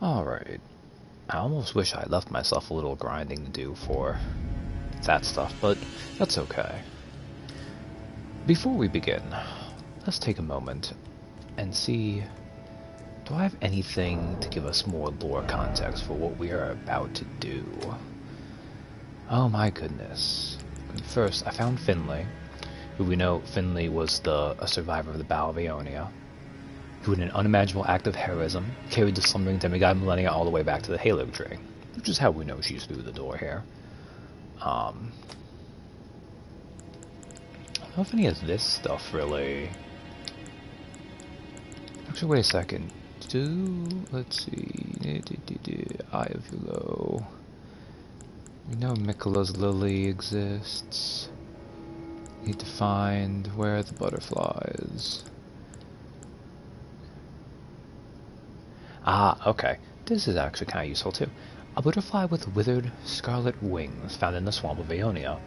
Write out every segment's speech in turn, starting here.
Alright. I almost wish I left myself a little grinding to do for that stuff, but that's okay. Before we begin, let's take a moment and see, do I have anything to give us more lore context for what we are about to do? Oh my goodness. First, I found Finley, who we know Finley was a survivor of the Battle of Aeonia, who in an unimaginable act of heroism carried the slumbering demigod Malenia all the way back to the Halo tree, which is how we know she's through the door here. I don't know if any of this stuff really... Actually, wait a second. Let's see... Eye of Hulo. We know Mikola's lily exists. Need to find where the butterfly is. Ah, okay. This is actually kind of useful too. A butterfly with withered scarlet wings found in the swamp of Aeonia,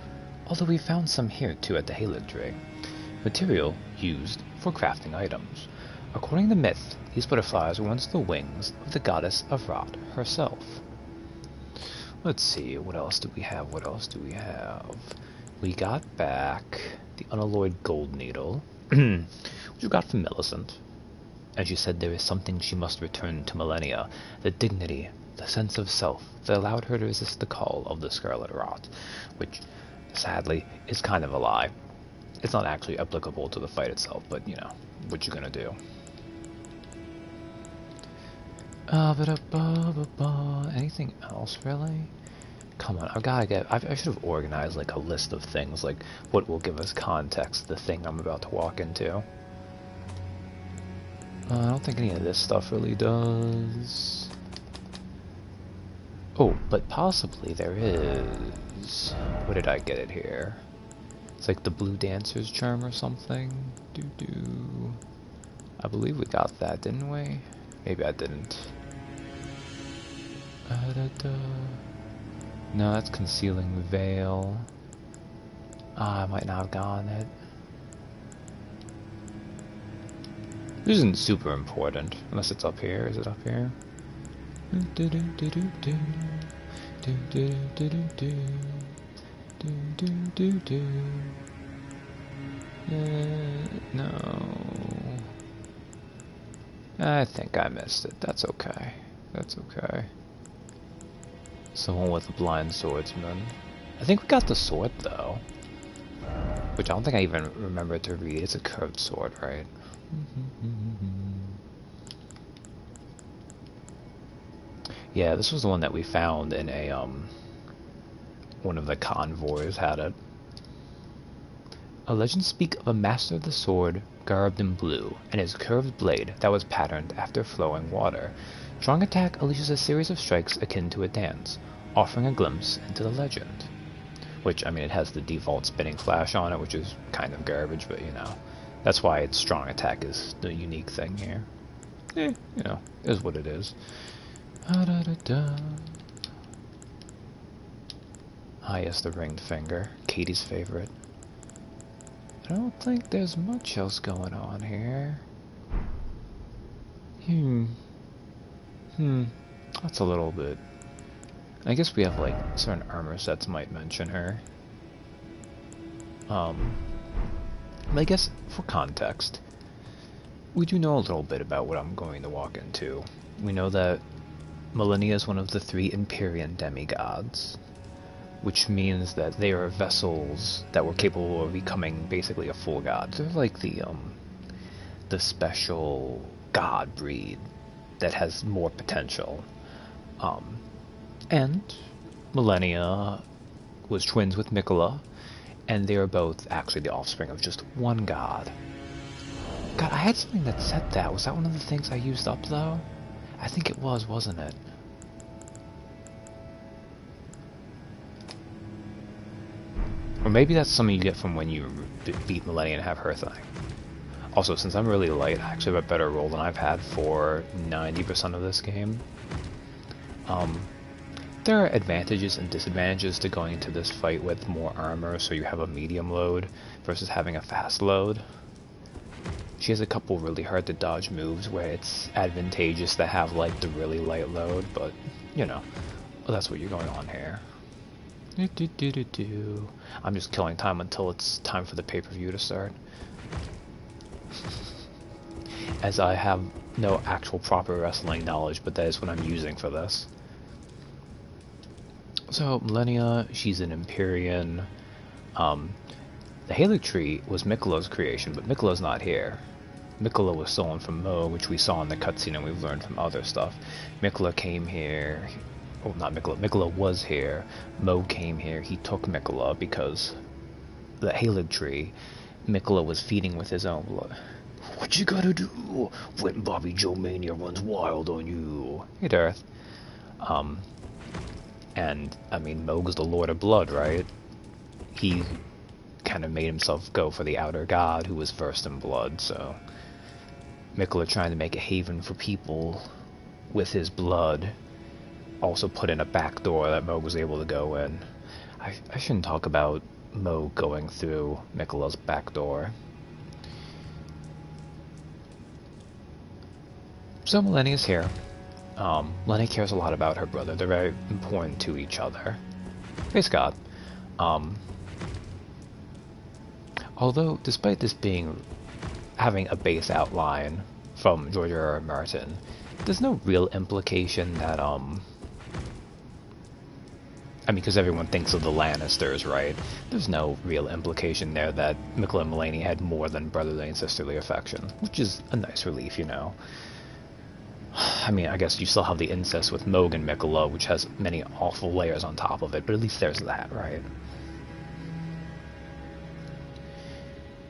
although we found some here too at the Halid tree. Material used for crafting items. According to myth, these butterflies were once the wings of the goddess of Rot herself. Let's see, what else do we have? We got back the unalloyed gold needle, which we got from Millicent. And she said there is something she must return to Malenia, the dignity, the sense of self that allowed her to resist the call of the Scarlet Rot, which, sadly, is kind of a lie. It's not actually applicable to the fight itself, but, you know, what you gonna do? Anything else, really? Come on, I should have organized, like, a list of things, like, what will give us context to the thing I'm about to walk into. I don't think any of this stuff really does. Oh, but possibly there is. What did I get it here? It's like the Blue Dancer's Charm or something. I believe we got that, didn't we? Maybe I didn't. No, that's Concealing Veil. I might not have gotten it. This isn't super important, unless it's up here. Is it up here? No. I think I missed it. That's okay. Someone with a blind swordsman. I think we got the sword, though. Which I don't think I even remember to read. It's a curved sword, right? Yeah, this was the one that we found in a, one of the convoys had it. A legend speaks of a master of the sword garbed in blue, and his curved blade that was patterned after flowing water. Strong attack unleashes a series of strikes akin to a dance, offering a glimpse into the legend. Which, I mean, it has the default spinning flash on it, which is kind of garbage, but, you know. That's why its strong attack is the unique thing here. You know, is what it is. Ah, yes, the ringed finger. Katie's favorite. I don't think there's much else going on here. That's a little bit... I guess we have, like, certain armor sets might mention her. But I guess, for context, we do know a little bit about what I'm going to walk into. We know that Malenia is one of the 3 Empyrean demigods, which means that they are vessels that were capable of becoming basically a full god. They're like the special god breed that has more potential. And Malenia was twins with Mikola, and they are both actually the offspring of just one god. God, I had something that said that. Was that one of the things I used up, though? I think it was, wasn't it? Or maybe that's something you get from when you beat Malenia and have her thing. Also, since I'm really light, I actually have a better roll than I've had for 90% of this game. There are advantages and disadvantages to going into this fight with more armor, so you have a medium load versus having a fast load. she has a couple really hard to dodge moves where it's advantageous to have like the really light load, but you know, well, that's what you're going on here. I'm just killing time until it's time for the pay-per-view to start. As I have no actual proper wrestling knowledge, but that is what I'm using for this. So, Malenia, she's an Empyrean. The Haley Tree was Miquella's creation, but Miquella's not here. Miquella was stolen from Mo, which we saw in the cutscene and we've learned from other stuff. Miquella came here. Oh, not Miquella. Miquella was here. Mo came here. He took Miquella because the Haley Tree, Miquella was feeding with his own blood. What you gotta do when Bobby Joe Mania runs wild on you? Hey, Darth. And, I mean, Moog's the Lord of Blood, right? He kind of made himself go for the Outer God, who was first in blood, so... Miquella trying to make a haven for people with his blood also put in a back door that Moog was able to go in. I shouldn't talk about Moog going through Miquella's back door. So Malenia's here. Malenia cares a lot about her brother. They're very important to each other. Praise God. Although, despite this having a base outline from George R.R. Martin, there's no real implication that, I mean, because everyone thinks of the Lannisters, right? There's no real implication there that Miquella and Malenia had more than brotherly and sisterly affection, which is a nice relief, you know. I mean, I guess you still have the incest with Moog and Miquella, which has many awful layers on top of it, but at least there's that, right?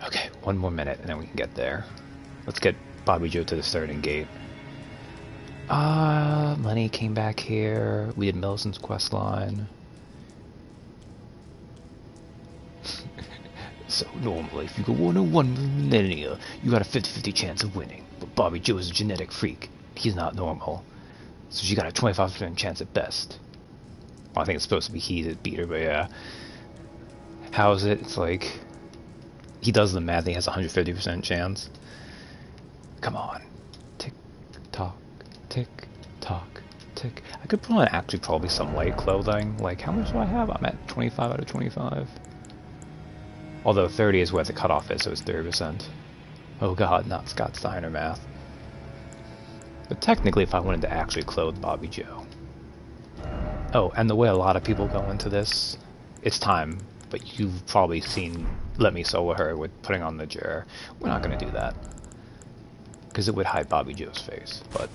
Okay, one more minute and then we can get there. Let's get Bobby Joe to the starting gate. Lenny came back here. We did Millicent's quest line. So normally, if you go 1-1 with Malenia, you got a 50-50 chance of winning. But Bobby Joe is a genetic freak. He's not normal. So she got a 25% chance at best. Well, I think it's supposed to be he that beat her, but yeah. How is it? It's like... He does the math, he has a 150% chance. Come on. Tick, tock, tick, tock, tick. I could put on actually probably some light clothing. Like, how much do I have? I'm at 25 out of 25. Although 30 is where the cutoff is, so it's 30%. Oh god, not Scott Steiner math. But technically, if I wanted to actually clothe Bobby Joe. Oh, and the way a lot of people go into this, it's time, but you've probably seen Let Me Solo Her with putting on the jar. We're not going to do that. Because it would hide Bobby Joe's face, but...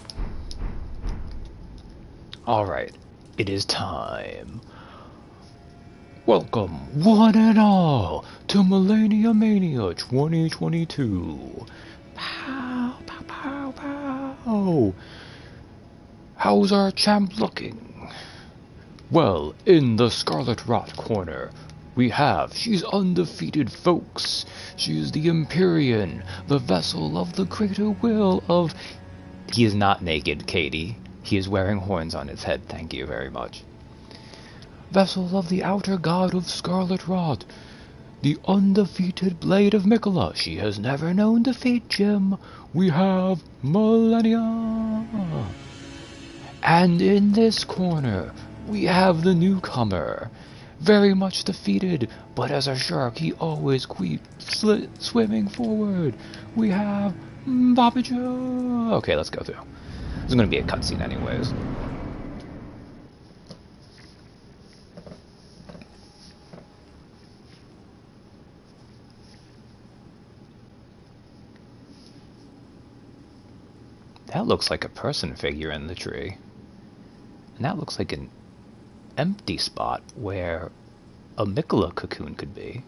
Alright, it is time. Welcome, one and all, to MALENIAMANIA 2022. Pow, pow, pow, pow. How's our champ looking? Well, in the Scarlet Rot corner, we have, she's undefeated, folks. She is the Empyrean, the vessel of the greater will of... He is not naked, Katie. He is wearing horns on his head, thank you very much. Vessel of the outer god of Scarlet Rot, the undefeated blade of Miquella. She has never known defeat, Jim. We have Malenia. And in this corner, we have the newcomer. Very much defeated, but as a shark, he always keeps swimming forward. We have Bobby Joe. Okay, let's go through. There's going to be a cutscene anyways. That looks like a person figure in the tree. And that looks like an empty spot where a Miquella cocoon could be.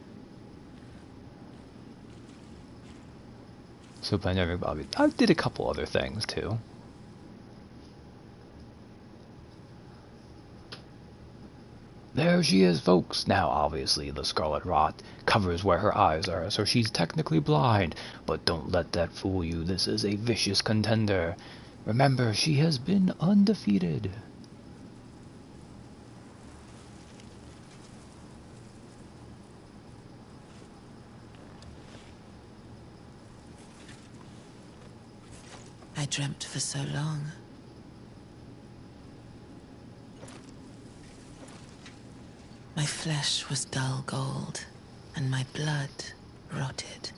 So by knowing Bobby, I did a couple other things too. There she is, folks. Now, obviously, the Scarlet Rot covers where her eyes are, so she's technically blind. But don't let that fool you. This is a vicious contender. Remember, she has been undefeated. I dreamt for so long. My flesh was dull gold, and my blood rotted.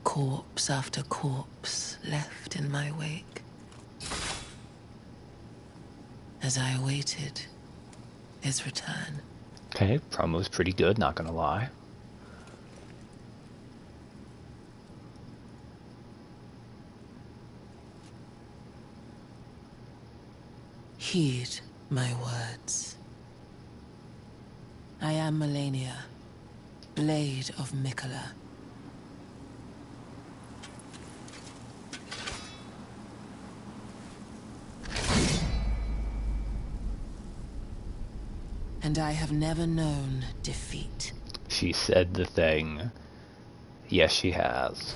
Corpse after corpse left in my wake, as I awaited his return. Okay, promo's pretty good, not gonna lie. Heed my words. I am Malenia, Blade of Mikola. And I have never known defeat. She said the thing. Yes, she has.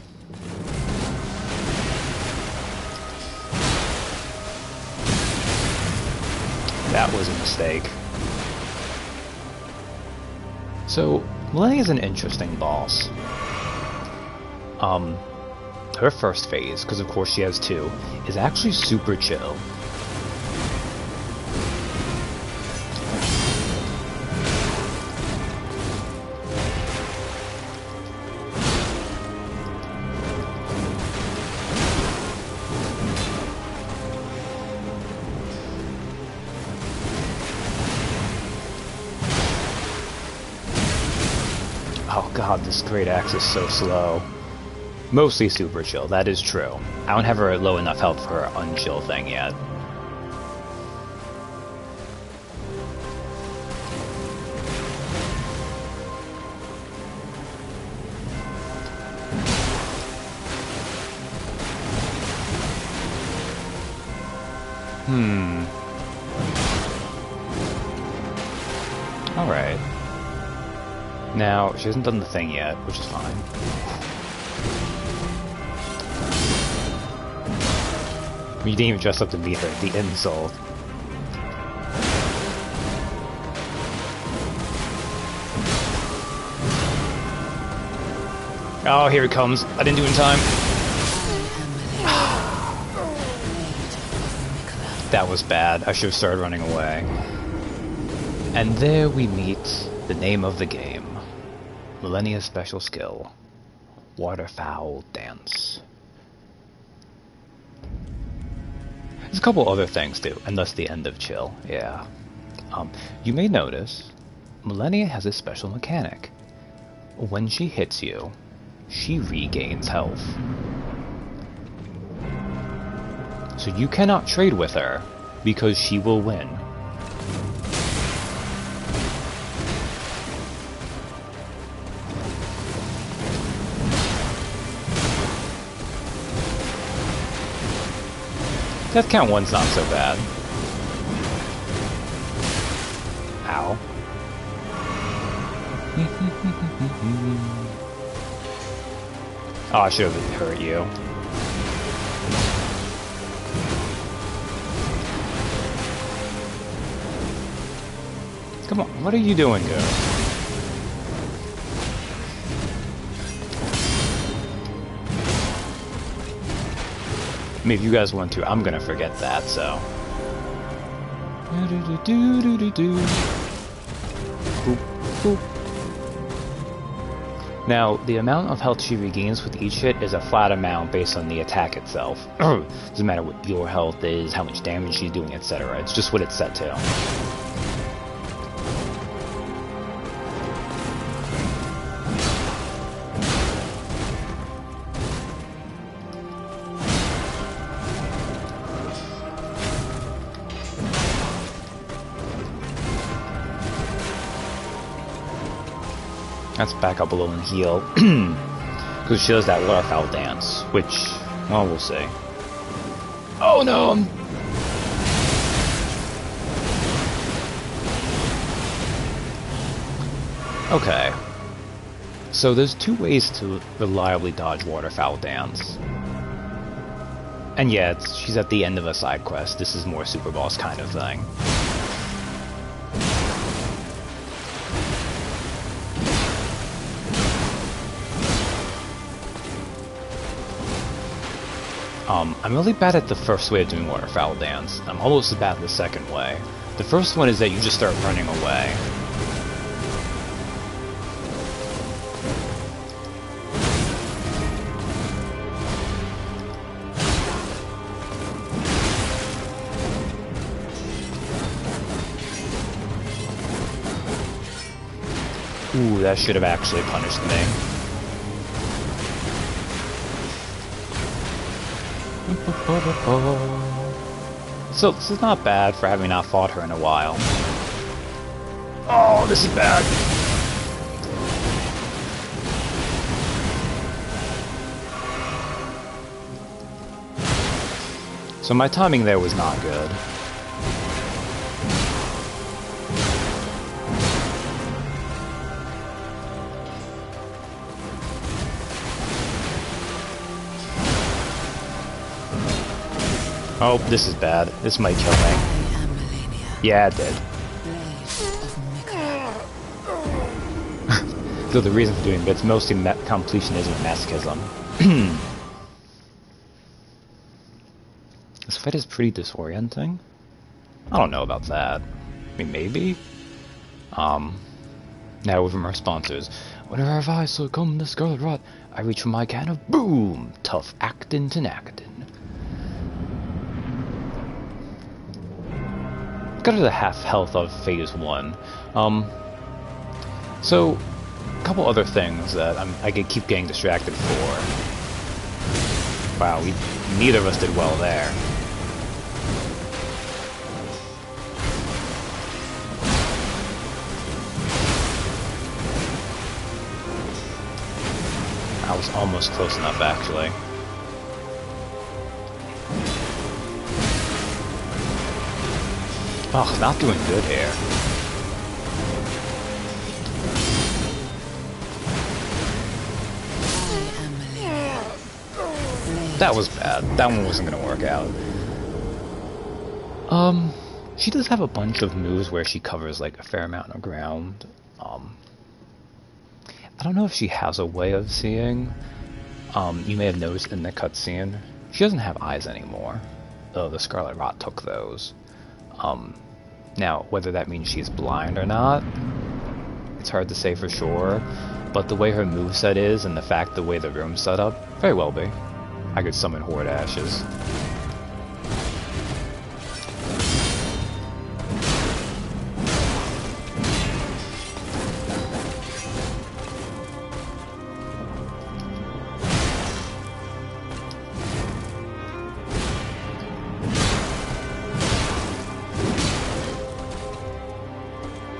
That was a mistake. So, Malenia is an interesting boss. Her first phase, because of course she has two, is actually super chill. Oh god, this great axe is so slow. Mostly super chill, that is true. I don't have her at low enough health for her unchill thing yet. Alright. Now, she hasn't done the thing yet, which is fine. You didn't even dress up to meet her, the insult. Oh, here it comes. I didn't do it in time. That was bad. I should have started running away. And there we meet the name of the game. Malenia's special skill. Waterfowl Dance. There's a couple other things too, and thus the end of chill, yeah. You may notice, Malenia has a special mechanic. When she hits you, she regains health. So you cannot trade with her, because she will win. Death count 1's not so bad. Ow. Oh, I should have hurt you. Come on, what are you doing, Ghost? I mean, if you guys want to, I'm gonna forget that, so. Boop, boop. Now, the amount of health she regains with each hit is a flat amount based on the attack itself. Doesn't matter what your health is, how much damage she's doing, etc. It's just what it's set to. Let's back up a little and heal. Because she does that waterfowl dance, which, well, we'll see. Oh no! Okay. So there's two ways to reliably dodge waterfowl dance. And yeah, she's at the end of a side quest. This is more super boss kind of thing. I'm really bad at the first way of doing waterfowl dance. I'm almost as bad at the second way. The first one is that you just start running away. Ooh, that should have actually punished me. So, this is not bad for having not fought her in a while. Oh, this is bad. So my timing there was not good. Oh, this is bad. This might kill me. Yeah, it did. So the reason for doing it's mostly completionism and masochism. This fight is pretty disorienting. I don't know about that. I mean, maybe? Now over my sponsors. Whenever have I succumb to Scarlet Rot, I reach for my can of boom! Tough actin to actin. Got to the half health of phase 1. So a couple other things that I could keep getting distracted for. Wow, neither of us did well there. I was almost close enough, actually. Oh, not doing good here. That was bad. That one wasn't gonna work out. She does have a bunch of moves where she covers like a fair amount of ground. I don't know if she has a way of seeing. You may have noticed in the cutscene, she doesn't have eyes anymore. Oh, the Scarlet Rot took those. Now, whether that means she's blind or not, it's hard to say for sure, but the way her moveset is and the way the room's set up, very well be. I could summon Horde Ashes.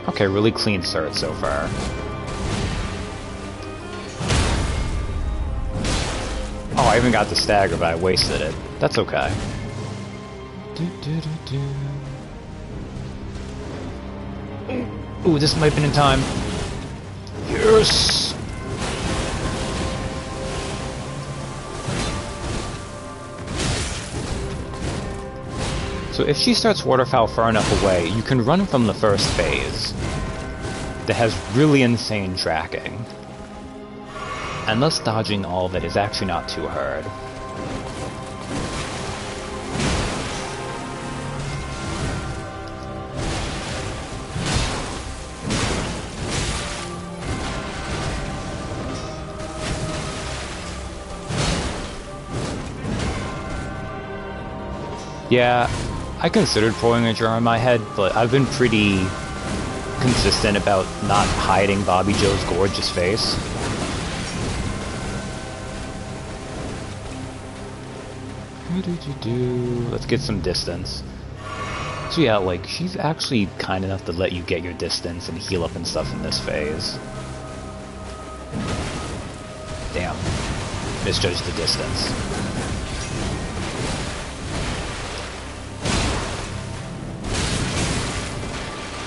Okay, really clean start so far. Oh, I even got the stagger, but I wasted it. That's okay. Ooh, this might have been in time. Yes! So if she starts waterfowl far enough away, you can run from the first phase that has really insane tracking. And thus dodging all of it is actually not too hard. Yeah, I considered pulling a jar on my head, but I've been pretty consistent about not hiding Bobby Joe's gorgeous face. Let's get some distance. So yeah, like, she's actually kind enough to let you get your distance and heal up and stuff in this phase. Damn. Misjudged the distance.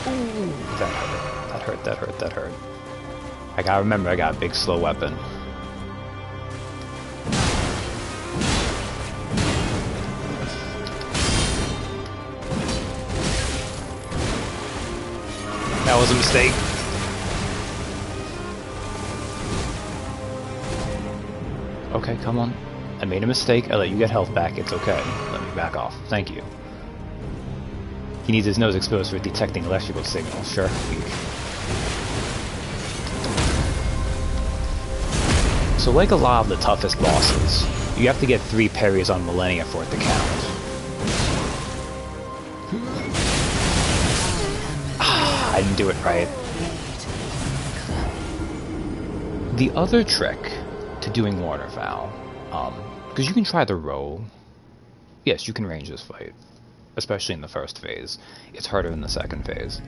Ooh, that hurt. That hurt, that hurt, that hurt. I gotta remember I got a big slow weapon. That was a mistake. Okay, come on. I made a mistake. I let you get health back. It's okay. Let me back off. Thank you. He needs his nose exposed for detecting electrical signals. Sure. So like a lot of the toughest bosses, you have to get 3 parries on Malenia for it to count. I didn't do it right. The other trick to doing Waterfowl, because you can try the roll. Yes, you can range this fight, especially in the first phase. It's harder in the second phase.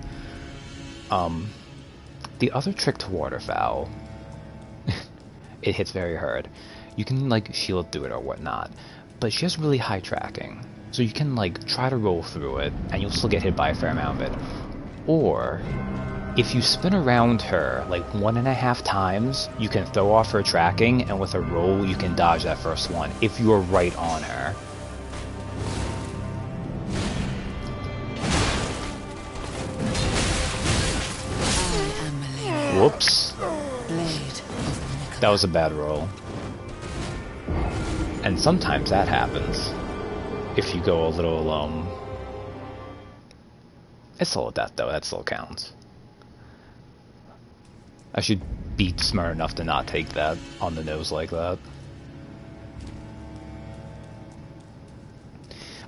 The other trick to Waterfowl, it hits very hard. You can like shield through it or whatnot, but she has really high tracking, so you can like try to roll through it, and you'll still get hit by a fair amount of it. Or if you spin around her like 1.5 times, you can throw off her tracking, and with a roll you can dodge that first one if you are right on her. Whoops. That was a bad roll. And sometimes that happens. If you go a little, it's still a death though, that still counts. I should be smart enough to not take that on the nose like that.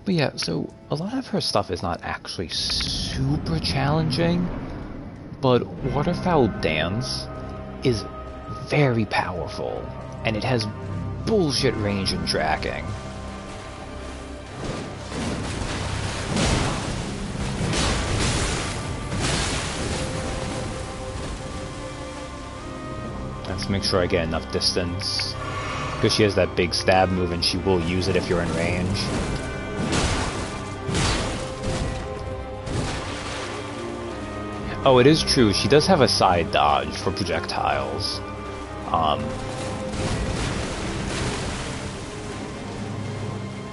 But yeah, so a lot of her stuff is not actually super challenging, but Waterfowl Dance is very powerful, and it has bullshit range and tracking. Let's make sure I get enough distance, because she has that big stab move and she will use it if you're in range. Oh, it is true, she does have a side dodge for projectiles.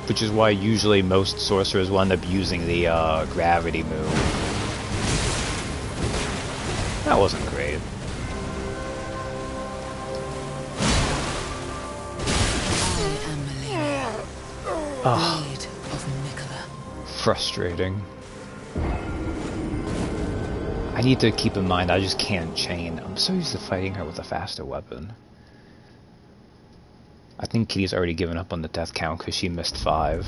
Which is why usually most sorcerers will end up using the gravity move. That wasn't great. Frustrating. I need to keep in mind I just can't chain. I'm so used to fighting her with a faster weapon. I think Kitty's already given up on the death count because she missed 5.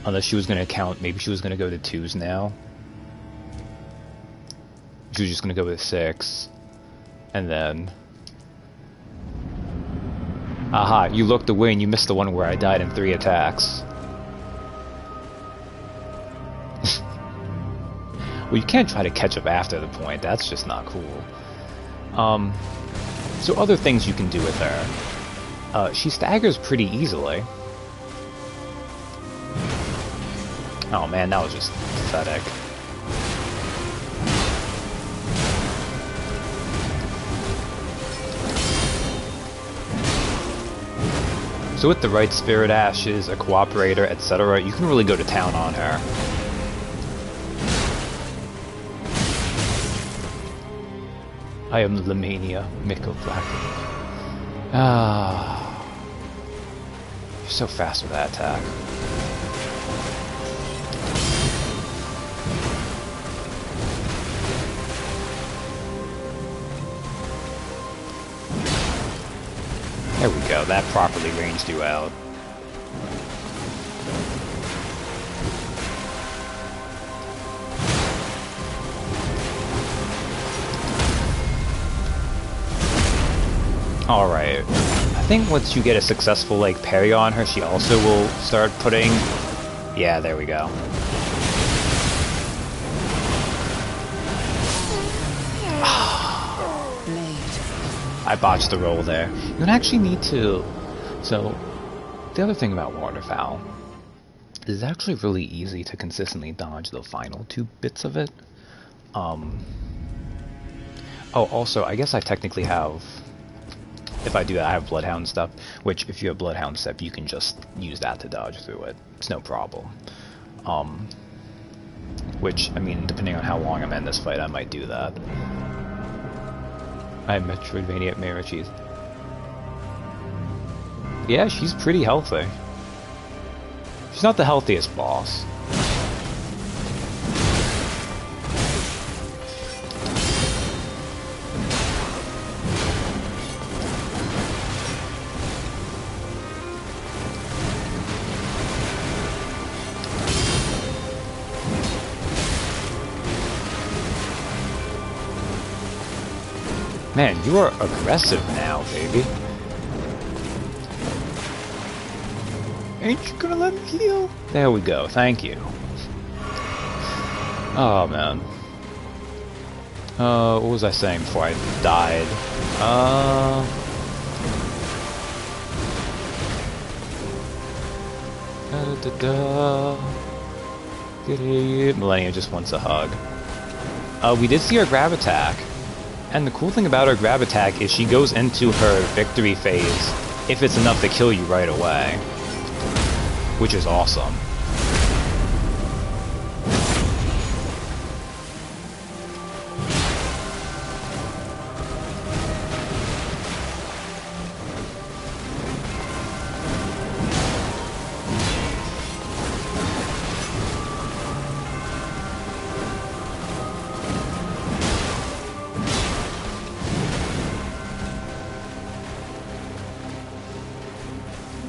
Unless she was going to count, maybe she was going to go to 2s now. She was just going to go with 6. And then... Aha, you looked away and you missed the one where I died in 3 attacks. Well, you can't try to catch up after the point, that's just not cool. So other things you can do with her. She staggers pretty easily. Oh man, that was just pathetic. So with the right Spirit Ashes, a Cooperator, etc., you can really go to town on her. I am Lamania, Miko Black. Ah, you're so fast with that attack. There we go, that properly ranged you out. Alright, I think once you get a successful like parry on her, she also will start putting... Yeah, there we go. I botched the roll there. You don't actually need to... So, the other thing about Waterfowl is it's actually really easy to consistently dodge the final 2 bits of it. Oh, also, I guess I technically have... If I do that, I have Bloodhound Step, which if you have Bloodhound Step, you can just use that to dodge through it. It's no problem. Which, I mean, depending on how long I'm in this fight, I might do that. I am Metroidvania Marichis. Yeah, she's pretty healthy. She's not the healthiest boss. Man, you are aggressive now, baby. Ain't you gonna let me heal? There we go, thank you. Oh, man. What was I saying before I died? Millennia just wants a hug. We did see her grab attack. And the cool thing about her grab attack is she goes into her victory phase if it's enough to kill you right away. Which is awesome.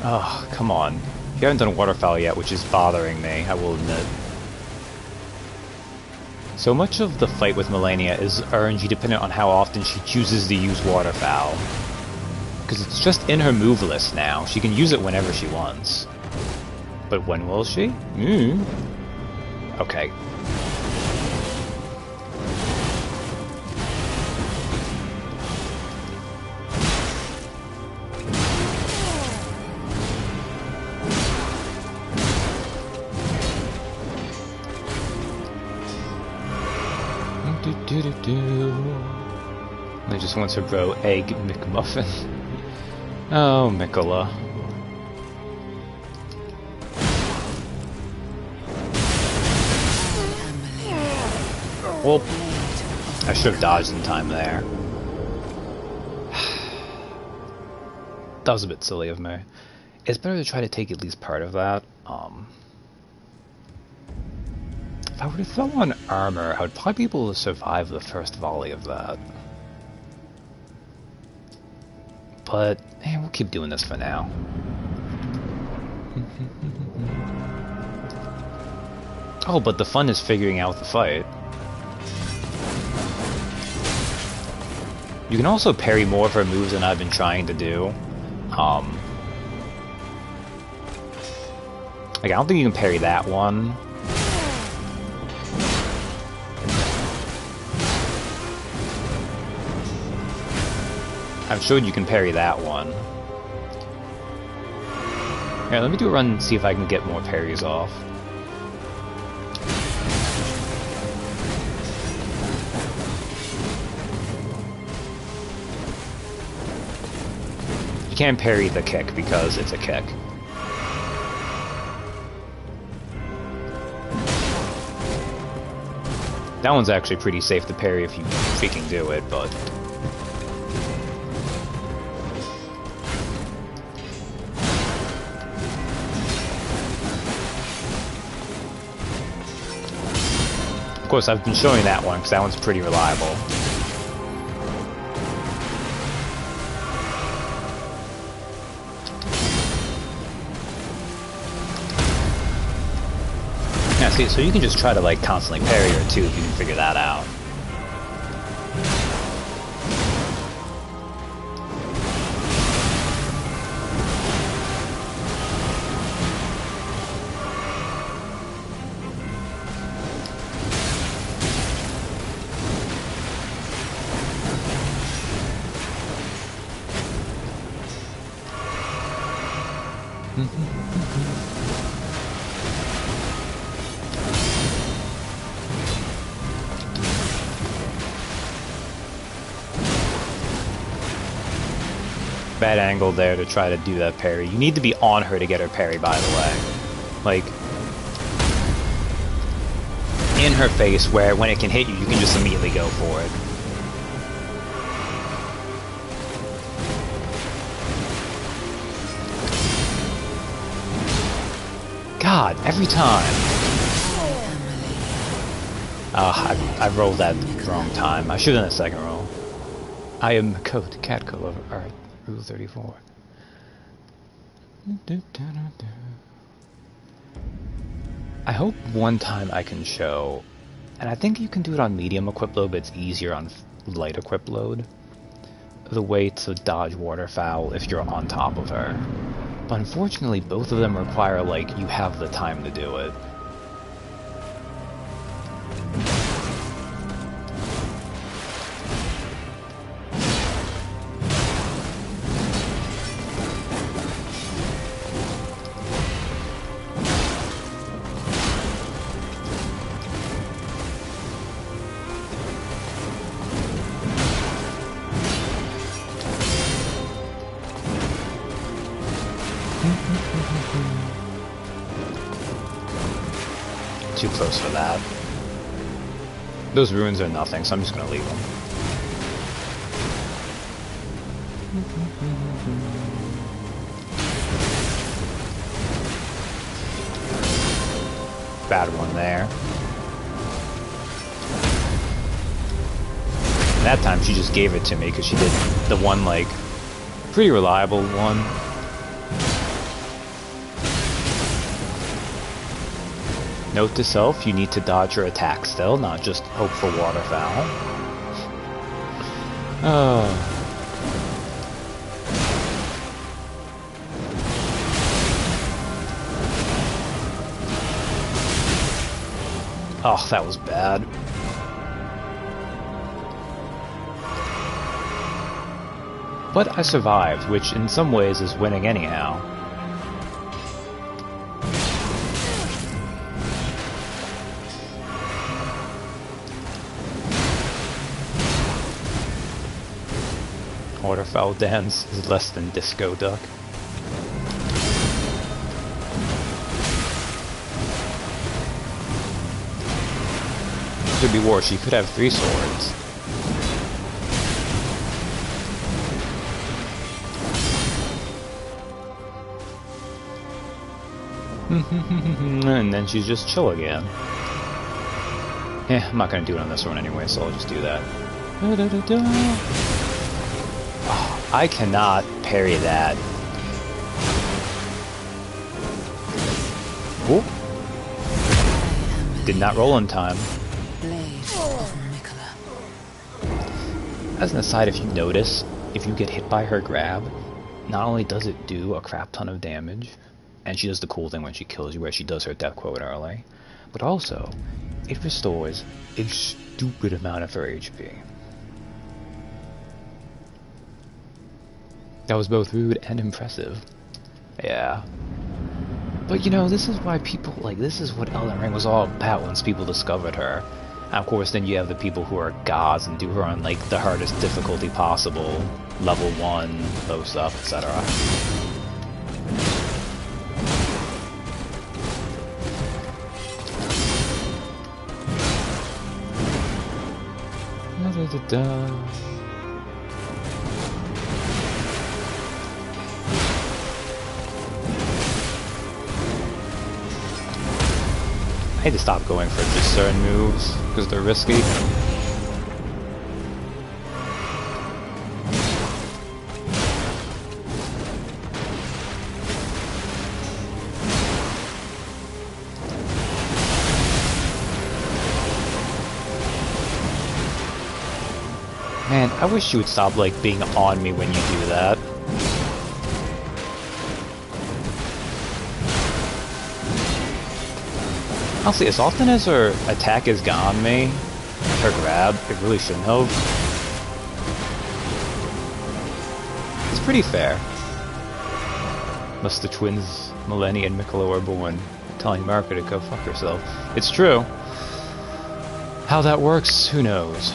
Oh, come on. You haven't done waterfowl yet, which is bothering me, I will admit. So much of the fight with Malenia is RNG dependent on how often she chooses to use waterfowl. Because it's just in her move list now. She can use it whenever she wants. But when will she? Okay. I just wants her bro egg McMuffin. Oh, Mikola. Well, I should have dodged in time there. That was a bit silly of me. It's better to try to take at least part of that. If I were to throw on armor, I would probably be able to survive the first volley of that. But, we'll keep doing this for now. Oh, but the fun is figuring out the fight. You can also parry more of her moves than I've been trying to do. Like, I don't think you can parry that one. I'm sure you can parry that one. Here, let me do a run and see if I can get more parries off. You can't parry the kick because it's a kick. That one's actually pretty safe to parry if you freaking do it, but... Of course, I've been showing that one because that one's pretty reliable. Yeah, see, so you can just try to like constantly parry her too if you can figure that out. Bad angle there to try to do that parry. You need to be on her to get her parry, by the way. Like, in her face, where when it can hit you, you can just immediately go for it. God, every time. I rolled that wrong time. I should have done a second roll. I am Code Catco of Earth, Rule 34. I hope one time I can show, and I think you can do it on medium equip load, but it's easier on light equip load, the way to dodge waterfowl if you're on top of her. But unfortunately, both of them require, like, you have the time to do it. Too close for that. Those ruins are nothing, so I'm just gonna leave them. Bad one there. That time she just gave it to me because she did the one, like, pretty reliable one. Note to self, you need to dodge your attack still, not just hope for waterfowl. Oh, that was bad. But I survived, which in some ways is winning anyhow. Waterfowl dance is less than disco duck. Could be worse, she could have 3 swords. And then she's just chill again. I'm not gonna do it on this one anyway, so I'll just do that. Oh, I cannot parry that. Ooh. Did not roll in time. As an aside, if you notice, if you get hit by her grab, not only does it do a crap ton of damage, and she does the cool thing when she kills you where she does her death quote early, but also, it restores a stupid amount of her HP. That was both rude and impressive. Yeah. But you know, this is why people, like, this is what Elden Ring was all about once people discovered her. And of course, then you have the people who are gods and do her on, like, the hardest difficulty possible, level 1, low stuff, etc. I need to stop going for just certain moves because they're risky. Man, I wish you would stop, like, being on me when you do that. Honestly, as often as her attack has gone me, her grab, it really shouldn't have. It's pretty fair. Unless the twins, Malenia and Miquella, were born telling Marika to go fuck herself. It's true. How that works, who knows?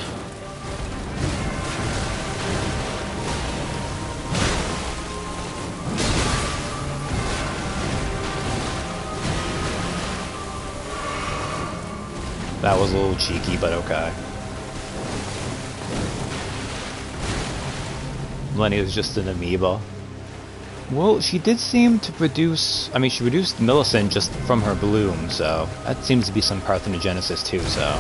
That was a little cheeky, but okay. Malenia is just an amoeba. Well, she did seem to produce... I mean, she produced Millicent just from her bloom, so... That seems to be some parthenogenesis too, so...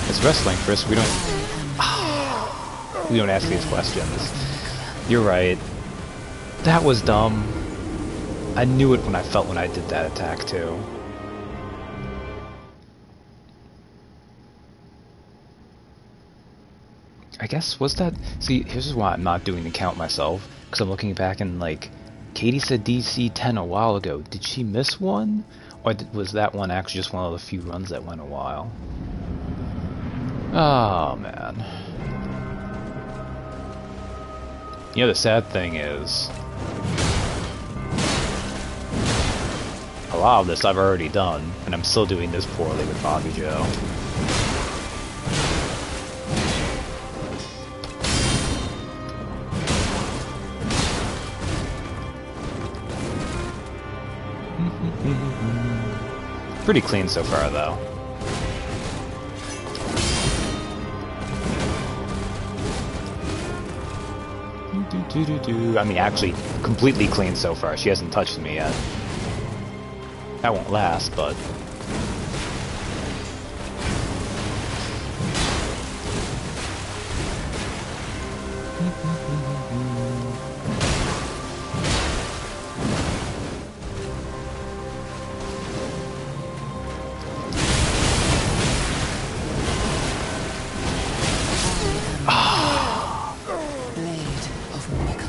It's wrestling, Chris. We don't... We don't ask these questions. You're right. That was dumb. I knew it when I felt when I did that attack, too. I guess, was that... See, here's why I'm not doing the count myself. Because I'm looking back and, like... Katie said DC 10 a while ago. Did she miss one? Or was that one actually just one of the few runs that went a while? Oh, man. You know, the sad thing is... A lot of this I've already done, and I'm still doing this poorly with Bobby Joe. Pretty clean so far, though. I mean, actually, completely clean so far. She hasn't touched me yet. That won't last, but...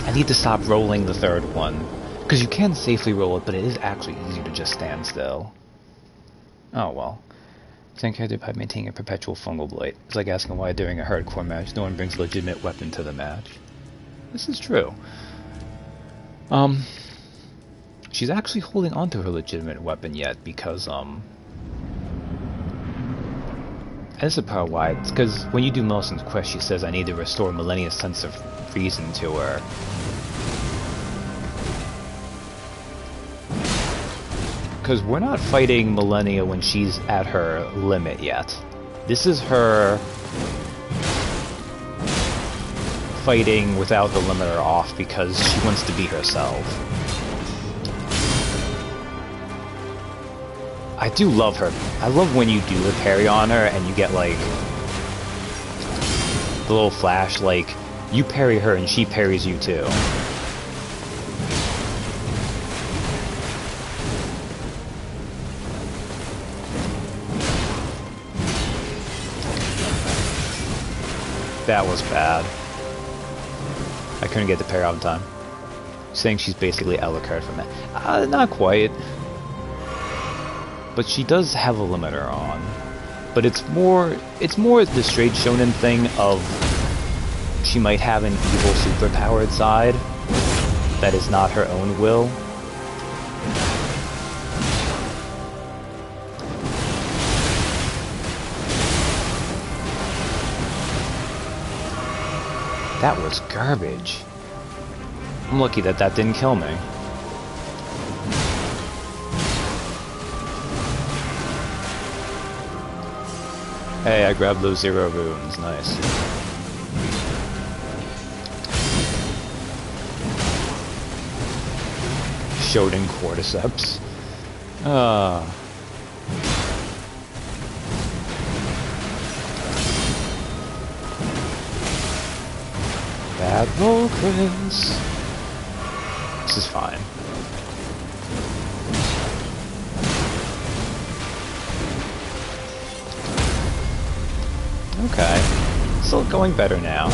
I need to stop rolling the third one. Because you can safely roll it, but it is actually easier to just stand still. Oh well. Same character by maintaining a perpetual fungal blight. It's like asking why during a hardcore match no one brings a legitimate weapon to the match. This is true. She's actually holding on to her legitimate weapon yet because, this is probably why. It's because when you do Millicent's quest, she says, I need to restore Malenia's sense of reason to her. Because we're not fighting Malenia when she's at her limit yet. This is her fighting without the limiter off because she wants to be herself. I do love her. I love when you do a parry on her and you get like the little flash, like you parry her and she parries you too. That was bad. I couldn't get the parry off in time. Saying she's basically Alucard from that. Not quite. But she does have a limiter on. But it's more the straight shonen thing of she might have an evil superpowered side that is not her own will. That was garbage. I'm lucky that that didn't kill me. Hey, I grabbed those 0 runes. Nice. Shoden cordyceps. Bad roll, Chris. This is fine. Okay. Still going better now.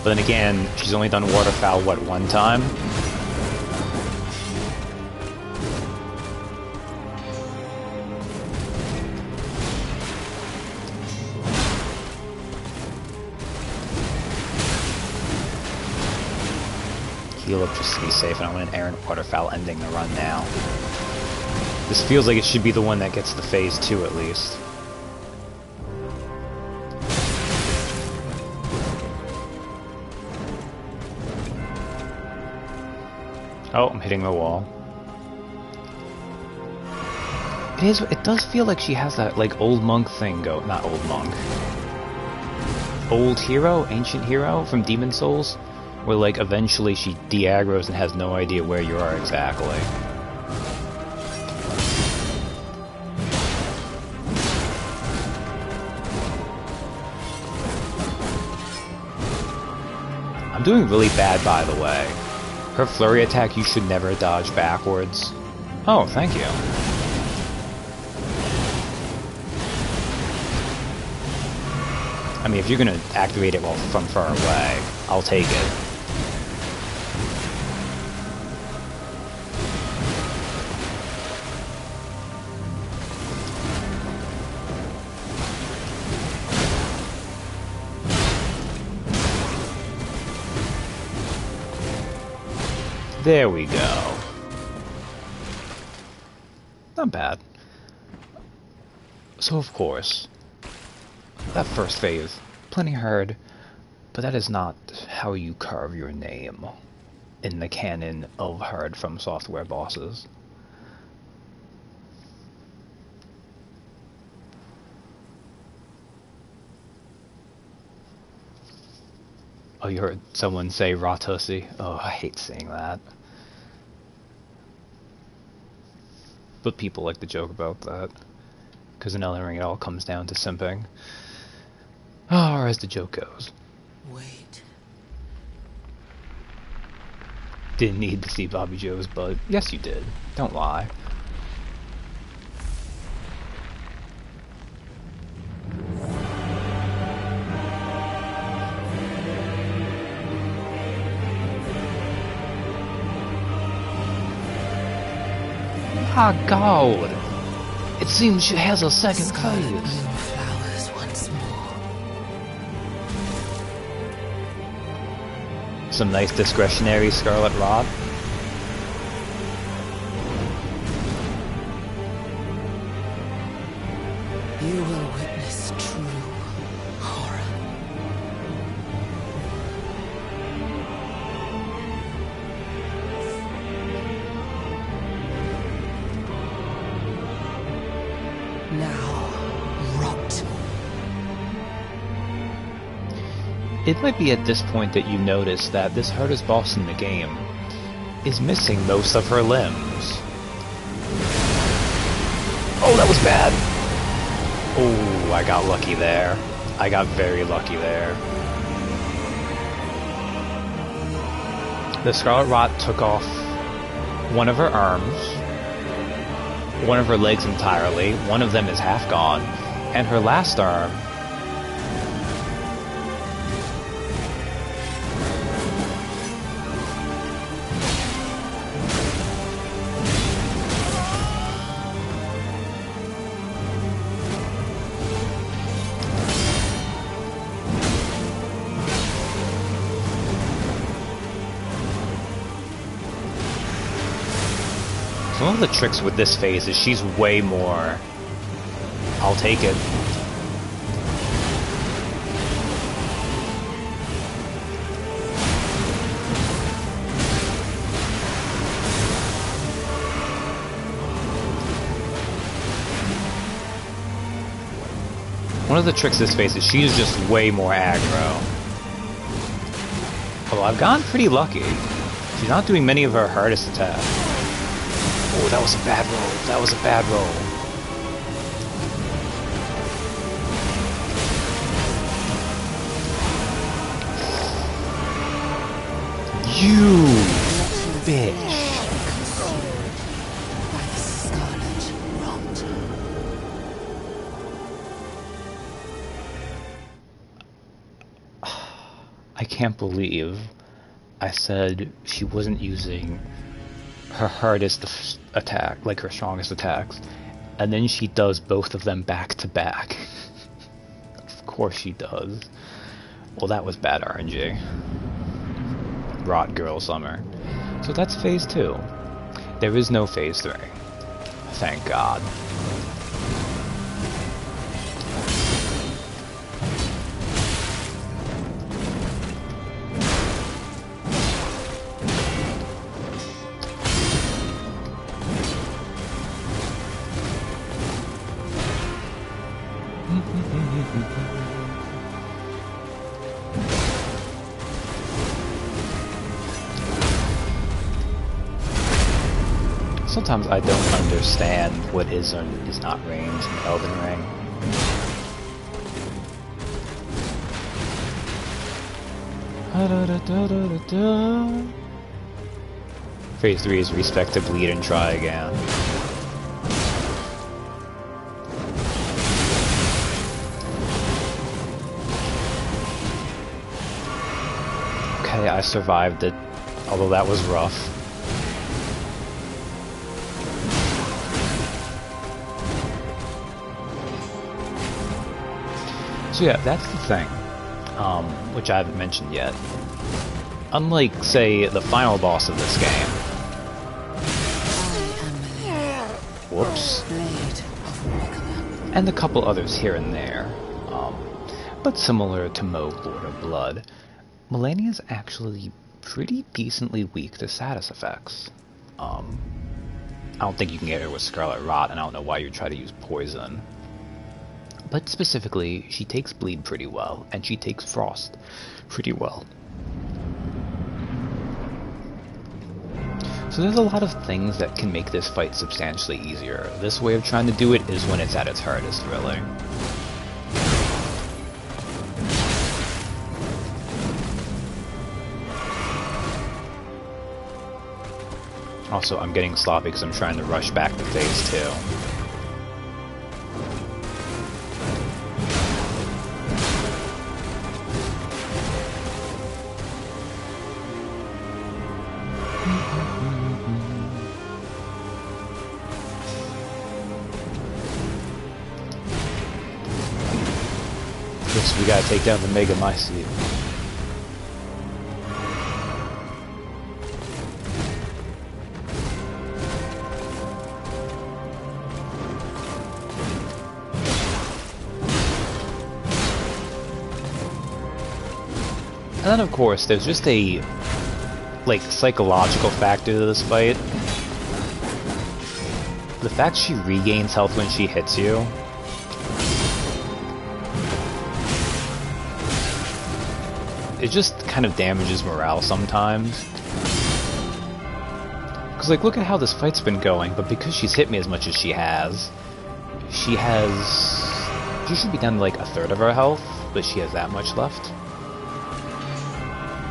But then again, she's only done waterfowl, what, one time? Heal up just to be safe, and I want an Errant Waterfowl ending the run now. This feels like it should be the one that gets the phase 2 at least. Oh, I'm hitting the wall. It does feel like she has that, like, old monk thing not old monk. Old hero? Ancient hero from Demon Souls? Where, like, eventually she de-aggroes and has no idea where you are exactly. I'm doing really bad, by the way. Her flurry attack, you should never dodge backwards. Oh, thank you. I mean, if you're gonna activate it from far away, I'll take it. There we go. Not bad. So of course, that first phase, plenty hard, but that is not how you carve your name in the canon of hard From Software bosses. Oh, you heard someone say Ratussy? Oh, I hate saying that. But people like to joke about that. Because in Elden Ring it all comes down to simping. Or as the joke goes. Wait. Didn't need to see Bobby Joe's butt. Yes, you did. Don't lie. My God! It seems she has a second phase. Flowers once more. Some nice discretionary Scarlet Rod. You will witness true horror. Now, rot. It might be at this point that you notice that this hardest boss in the game is missing most of her limbs. Oh, that was bad! Oh, I got lucky there. I got very lucky there. The Scarlet Rot took off one of her arms, one of her legs entirely, one of them is half gone, and her last arm one of the tricks with this phase is she's way more... I'll take it. One of the tricks this phase is she's just way more aggro. Although I've gotten pretty lucky. She's not doing many of her hardest attacks. Oh, that was a bad roll. That was a bad roll. You bitch. By the scarlet rot. I can't believe I said she wasn't using her hardest attack, like her strongest attacks, and then she does both of them back to back. Of course she does. Well, that was bad RNG. Rot Girl Summer. So that's phase 2. There is no phase 3. Thank God. Sometimes I don't understand what is or is not range in Elden Ring. Phase 3 is respect to bleed and try again. Okay, I survived it, although that was rough. So yeah, that's the thing, which I haven't mentioned yet. Unlike, say, the final boss of this game. Whoops. And a couple others here and there. But similar to Mo Lord of Blood, Malenia is actually pretty decently weak to status effects. I don't think you can get her with Scarlet Rot, and I don't know why you'd try to use Poison. But specifically, she takes Bleed pretty well, and she takes Frost pretty well. So there's a lot of things that can make this fight substantially easier. This way of trying to do it is when it's at its hardest, really. Also, I'm getting sloppy because I'm trying to rush back to phase 2. We gotta take down the Mega Mycete. And then of course there's just a psychological factor to this fight. The fact she regains health when she hits you. It just kind of damages morale sometimes. Because, look at how this fight's been going, but because she's hit me as much as she has, she should be down to, a third of her health, but she has that much left.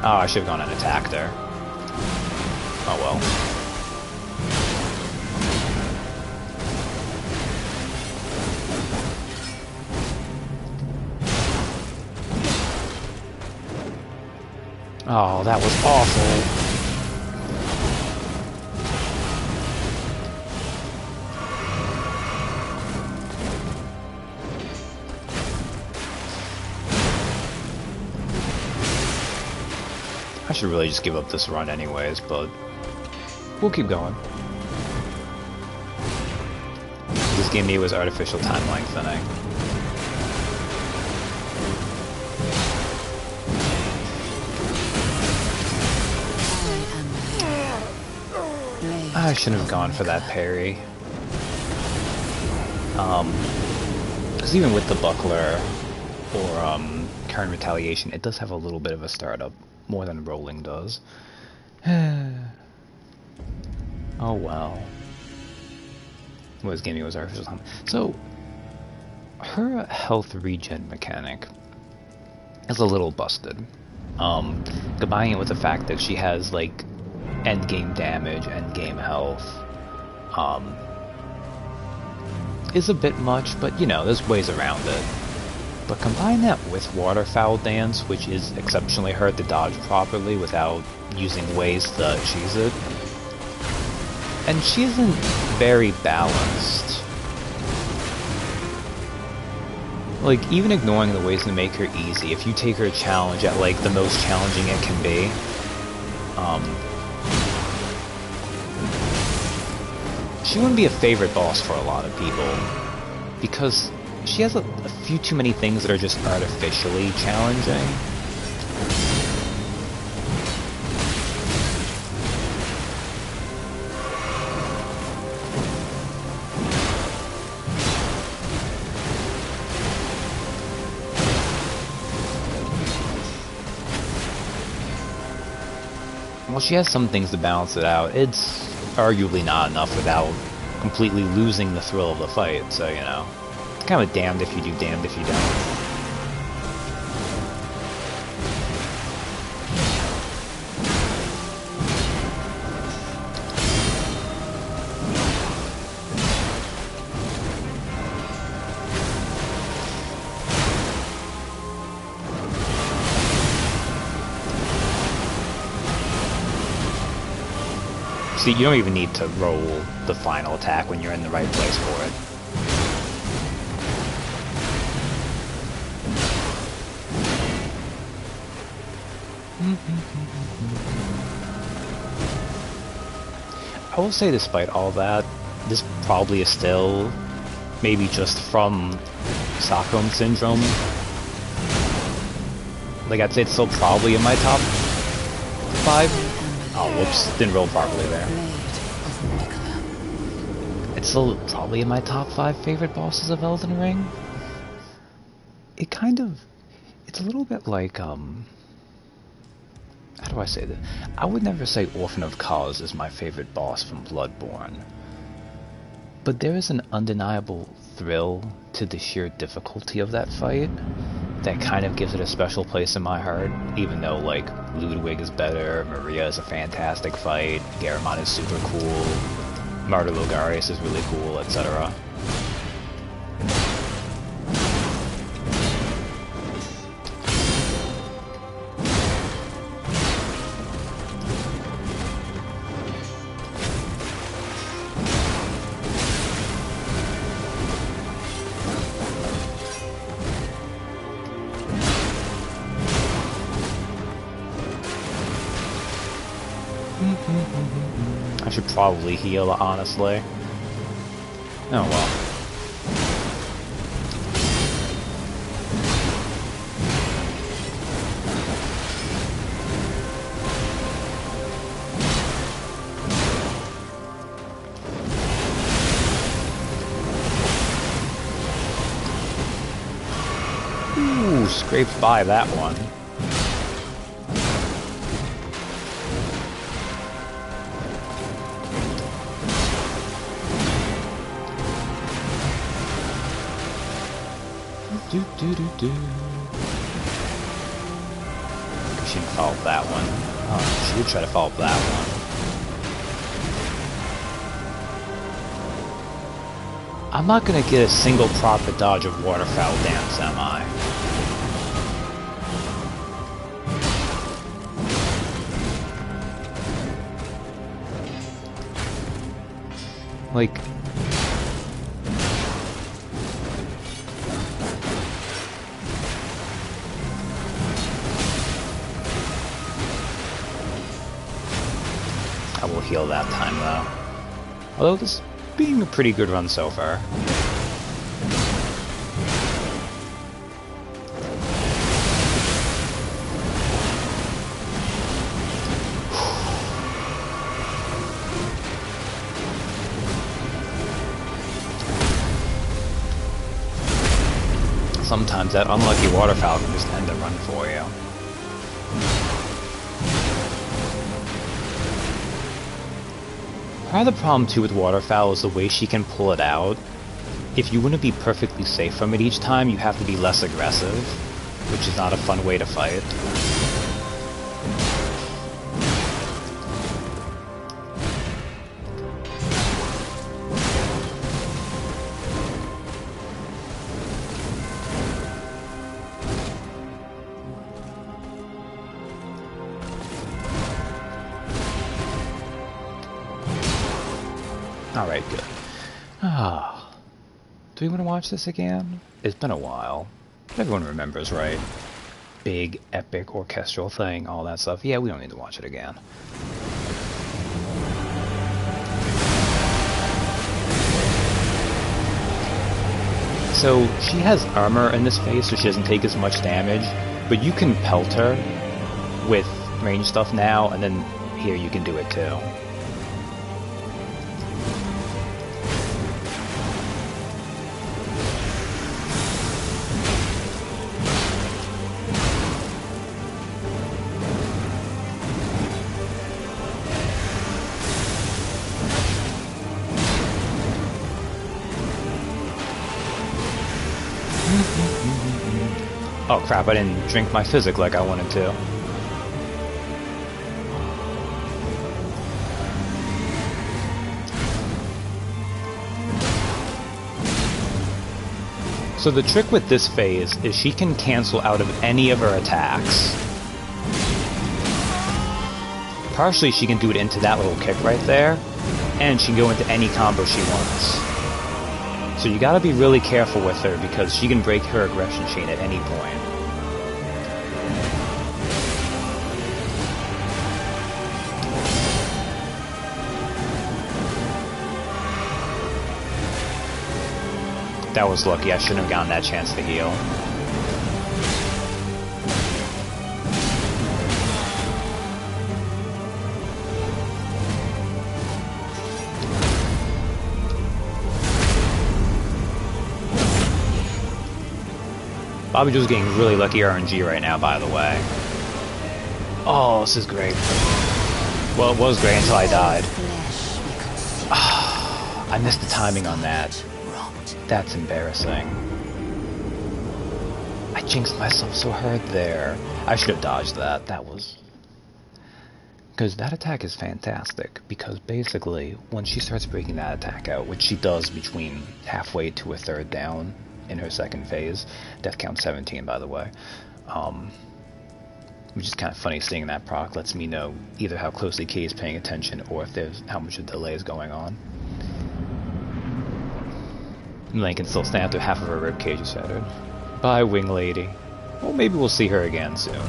Oh, I should have gone and attacked her. Oh well. Oh, that was awful. I should really just give up this run anyways, but we'll keep going. This gave me was artificial time lengthening. I shouldn't have gone for that parry. Because even with the buckler or current retaliation, it does have a little bit of a startup, more than rolling does. Oh well. What was giving me was artificial time. So her health regen mechanic is a little busted. Combining it with the fact that she has end game damage, end game health, is a bit much, but there's ways around it. But combine that with Waterfowl Dance, which is exceptionally hard to dodge properly without using ways to cheese it, and she isn't very balanced. Even ignoring the ways to make her easy, if you take her challenge at the most challenging it can be, she wouldn't be a favorite boss for a lot of people, because she has a few too many things that are just artificially challenging. Well, she has some things to balance it out. It's arguably not enough without completely losing the thrill of the fight, so, you know. It's kind of damned if you do, damned if you don't. See, you don't even need to roll the final attack when you're in the right place for it. I will say, despite all that, this probably is still maybe just from Stockholm Syndrome. Like, I'd say it's still probably in my top 5. Oh, whoops, didn't roll properly there. It's still probably in my top 5 favorite bosses of Elden Ring. It kind of... It's a little bit like, how do I say that? I would never say Orphan of Kos is my favorite boss from Bloodborne. But there is an undeniable thrill to the sheer difficulty of that fight that kind of gives it a special place in my heart, even though, like, Ludwig is better, Maria is a fantastic fight, Garamond is super cool, Martyr Logarius is really cool, etc. I should probably heal, honestly. Oh well. Ooh, scraped by that one. Do. She didn't follow up that one. Oh, she would try to follow up that one. I'm not gonna get a single profit dodge of waterfowl dance, am I? Like... I will heal that time, though. Although this being a pretty good run so far. Sometimes that unlucky waterfowl can just end the run for you. Part of the problem too with waterfowl is the way she can pull it out. If you want to be perfectly safe from it each time, you have to be less aggressive, which is not a fun way to fight. Alright, good. Do we want to watch this again? It's been a while. Everyone remembers, right? Big, epic, orchestral thing, all that stuff. Yeah, we don't need to watch it again. So, she has armor in this phase, so she doesn't take as much damage, but you can pelt her with range stuff now, and then here you can do it too. Oh crap, I didn't drink my physic like I wanted to. So the trick with this phase is she can cancel out of any of her attacks. Partially she can do it into that little kick right there, and she can go into any combo she wants. So you gotta be really careful with her because she can break her aggression chain at any point. That was lucky, I shouldn't have gotten that chance to heal. Bobby Joe's getting really lucky RNG right now, by the way. Oh, this is great. Well, it was great until I died. I missed the timing on that. That's embarrassing. I jinxed myself so hard there. I should have dodged that. That was... Because that attack is fantastic. Because basically, when she starts breaking that attack out, which she does between halfway to a third down in her second phase, death count 17 by the way, which is kind of funny seeing that proc. Lets me know either how closely Kay is paying attention or if there's how much of a delay is going on. Lane can still stand after half of her ribcage is shattered. Bye, Wing Lady. Well, maybe we'll see her again soon.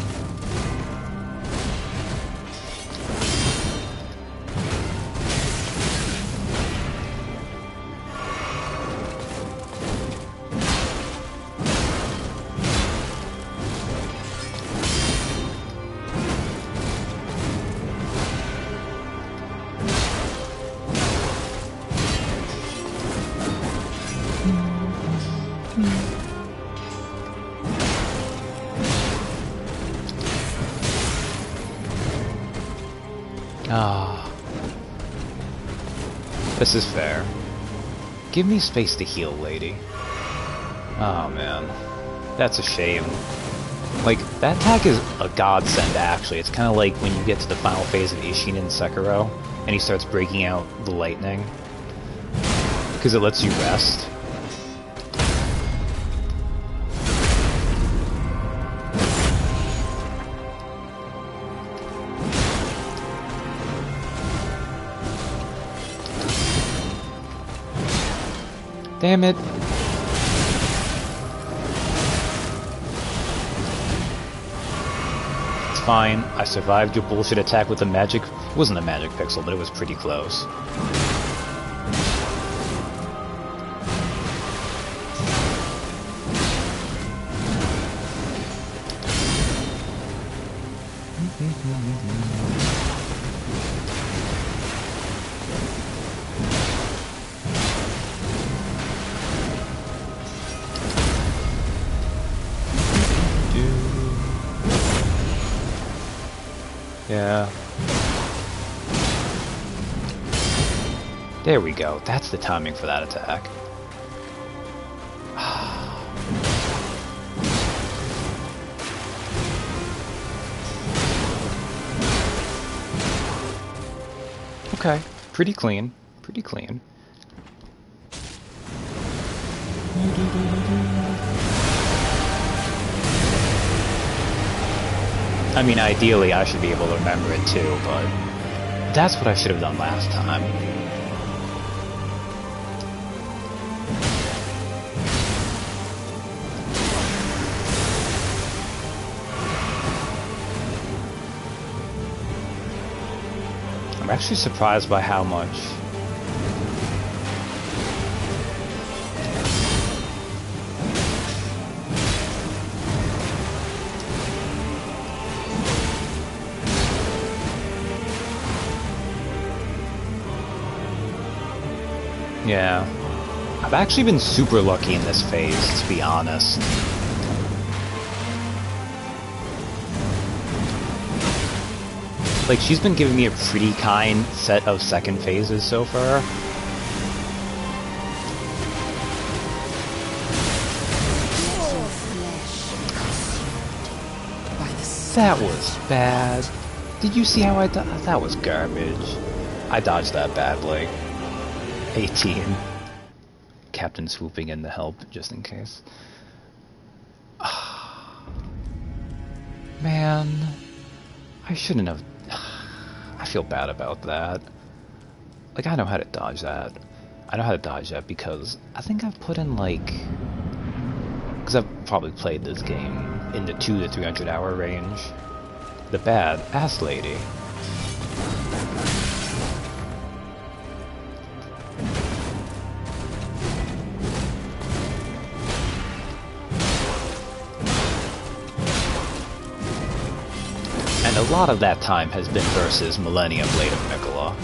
This is fair. Give me space to heal, lady. Oh man, that's a shame. Like, that attack is a godsend actually. It's kind of like when you get to the final phase of Ishin in Sekiro and he starts breaking out the lightning, because it lets you rest. Damn it. It's fine. I survived your bullshit attack with a magic... It wasn't a magic pixel, but it was pretty close. Yeah. There we go. That's the timing for that attack. Okay. Pretty clean. Pretty clean. I mean, ideally I should be able to remember it too, but that's what I should have done last time. I'm actually surprised by how much. Yeah. I've actually been super lucky in this phase, to be honest. Like, she's been giving me a pretty kind set of second phases so far. That was bad. Did you see how I dodged? That was garbage. I dodged that badly. 18. Captain swooping in to help, just in case. Man, I shouldn't have... I feel bad about that. Like, I know how to dodge that. I know how to dodge that because I think I've put in, like... Because I've probably played this game in the 200 to 300 hour range. The bad ass lady. And a lot of that time has been versus Millennium Blade of Mikola.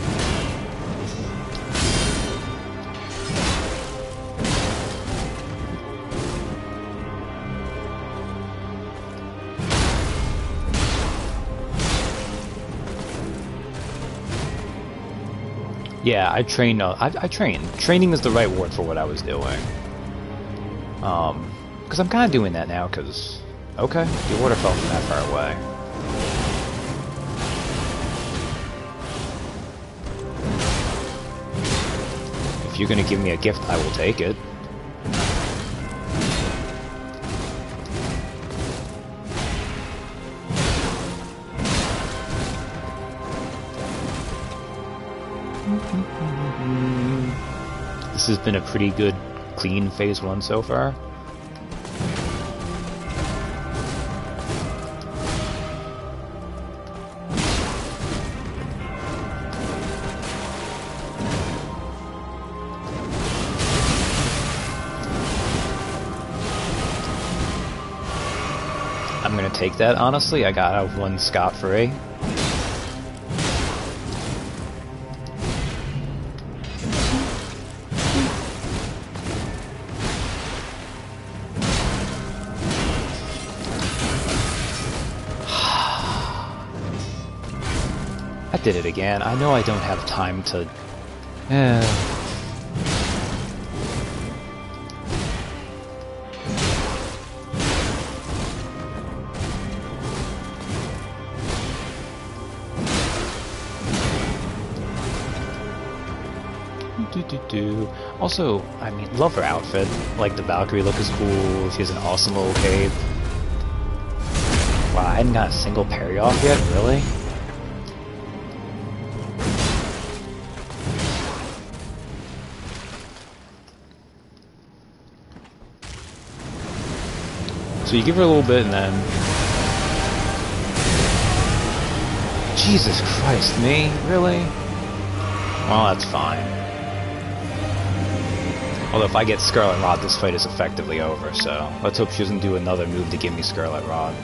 Yeah, I trained. I trained. Training is the right word for what I was doing. Because I'm kind of doing that now. Because okay, the order fell from that far away. If you're gonna give me a gift, I will take it. This has been a pretty good, clean phase 1 so far. I'm gonna take that, honestly. I got out of one scot-free. I did it again. I know I don't have time to... Also, I mean, love her outfit. Like, the Valkyrie look is cool. She has an awesome little cape. Wow, I hadn't got a single parry off yet? Really? So you give her a little bit and then... Jesus Christ, me? Really? Well, that's fine. Although if I get Scarlet Rod, this fight is effectively over, so let's hope she doesn't do another move to give me Scarlet Rod.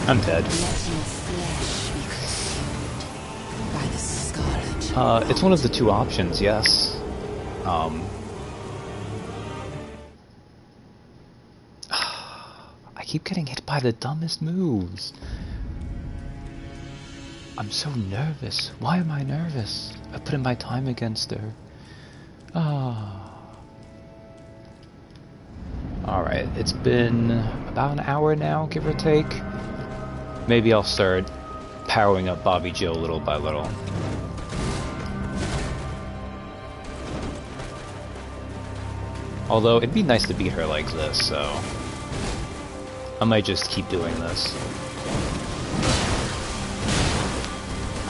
I'm dead. It's one of the two options, yes. I keep getting hit by the dumbest moves. I'm so nervous. Why am I nervous? I put in my time against her. Alright, it's been about an hour now, give or take. Maybe I'll start powering up Bobby Jill little by little. Although, it'd be nice to beat her like this, so... I might just keep doing this.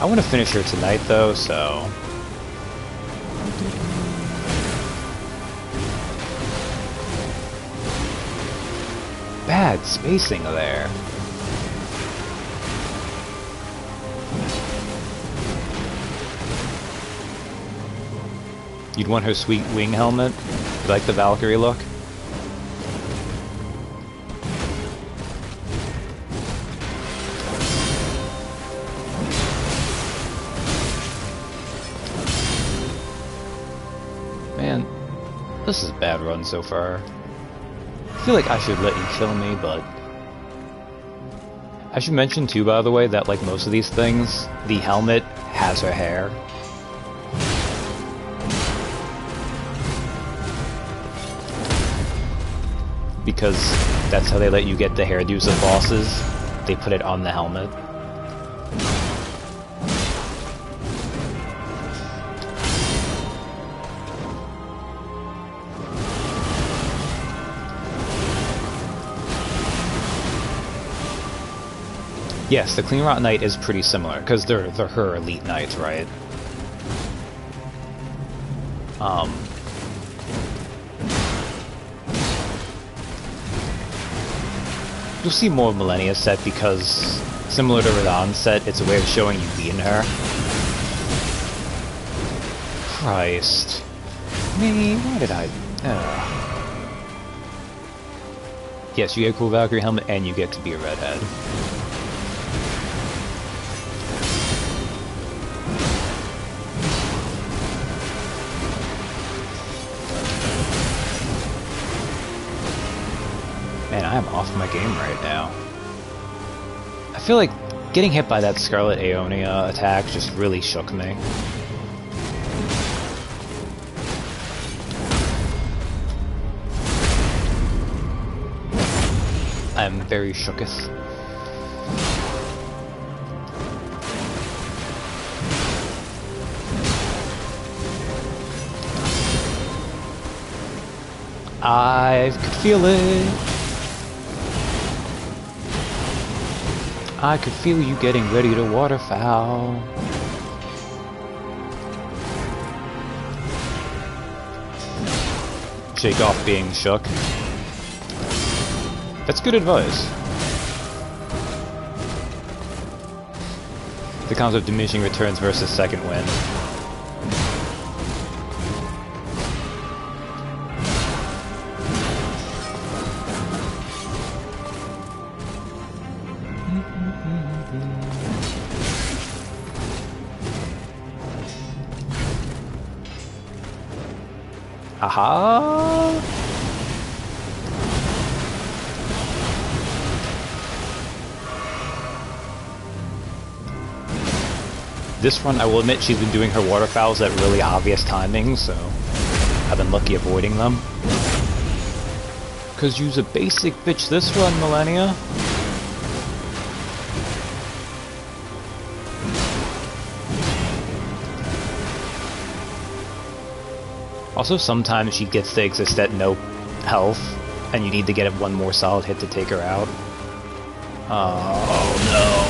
I want to finish her tonight, though, so... Bad spacing there. You'd want her sweet wing helmet? You like the Valkyrie look? Man, this is a bad run so far. I feel like I should let you kill me, but... I should mention too, by the way, that like most of these things, the helmet has her hair. Because that's how they let you get the hairdos of bosses. They put it on the helmet. Yes, the Clean Rot Knight is pretty similar, because they're her elite knights, right? You'll see more of Malenia's set because, similar to Radahn's set, it's a way of showing you beating her. Christ. Me, why did I... Yes, you get a cool Valkyrie helmet and you get to be a redhead. Man, I am off my game right now. I feel like getting hit by that Scarlet Aeonia attack just really shook me. I am very shooketh. I could feel it. I could feel you getting ready to waterfowl. Shake off being shook. That's good advice. The concept of diminishing returns versus second wind. Aha! This run, I will admit, she's been doing her waterfowls at really obvious timings, so I've been lucky avoiding them. Cause you's a basic bitch this run, Malenia. Also, sometimes she gets to exist at no health, and you need to get one more solid hit to take her out. Oh no.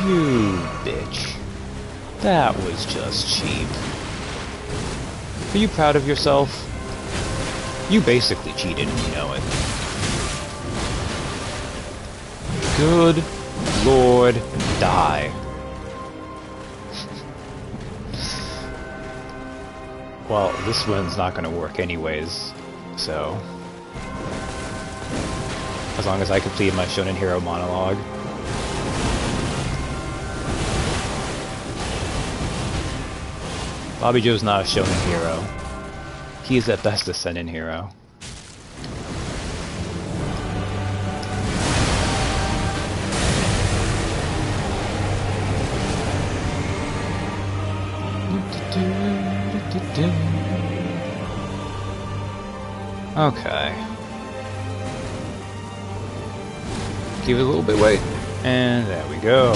You bitch. That was just cheap. Are you proud of yourself? You basically cheated and you know it. Good Lord, die. Well, this one's not going to work anyways, so... As long as I complete my Shonen Hero monologue. Bobby Joe's not a Shonen Hero. He is at best a Seinen Hero. Okay. Give it a little bit weight. And there we go.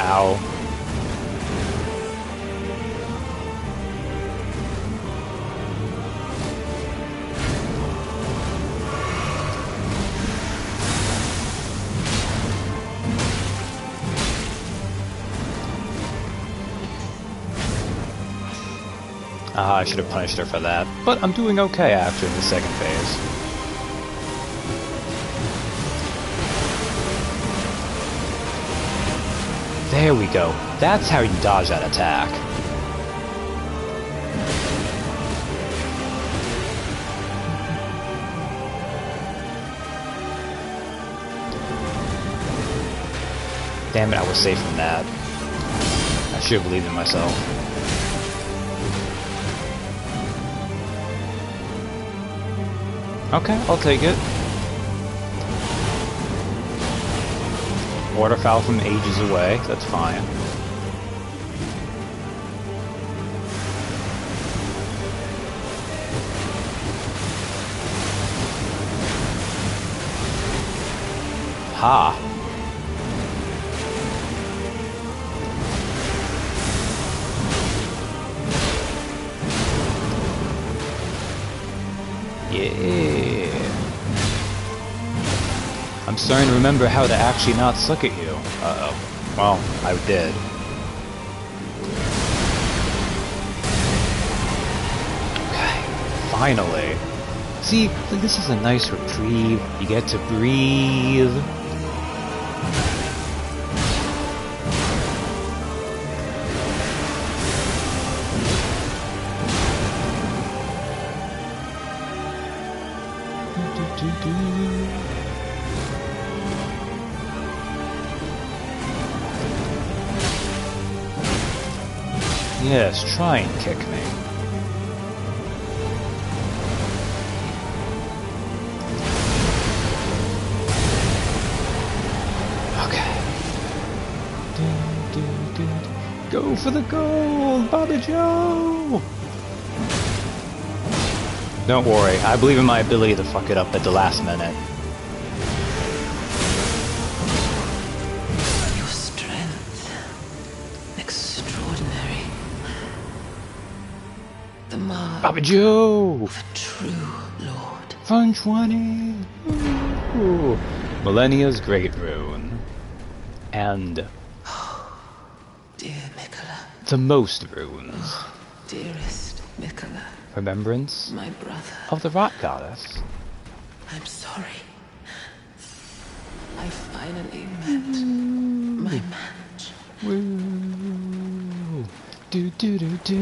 Ow. I should have punished her for that, but I'm doing okay after the second phase. There we go. That's how you dodge that attack. Damn it, I was safe from that. I should have believed in myself. Okay, I'll take it. Waterfowl from ages away, that's fine. Ha! Yeah. I'm starting to remember how to actually not suck at you. Uh-oh. Well, I did. Okay. Finally. See, like, this is a nice reprieve. You get to breathe. Yes, try and kick me. Okay. Go for the gold, Bobby Joe! Don't worry, I believe in my ability to fuck it up at the last minute. Your strength, extraordinary. The mark Bobby Joe! of a true lord. Fun 20! Ooh. Malenia's Great Rune. And Dear Mikola, the most runes. dearest Mikola, Remembrance my brother, of the Rot Goddess. I'm sorry. I finally met my match. Woo. Do, do, do, do.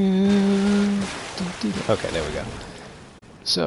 Do, do, do. Okay, there we go. So,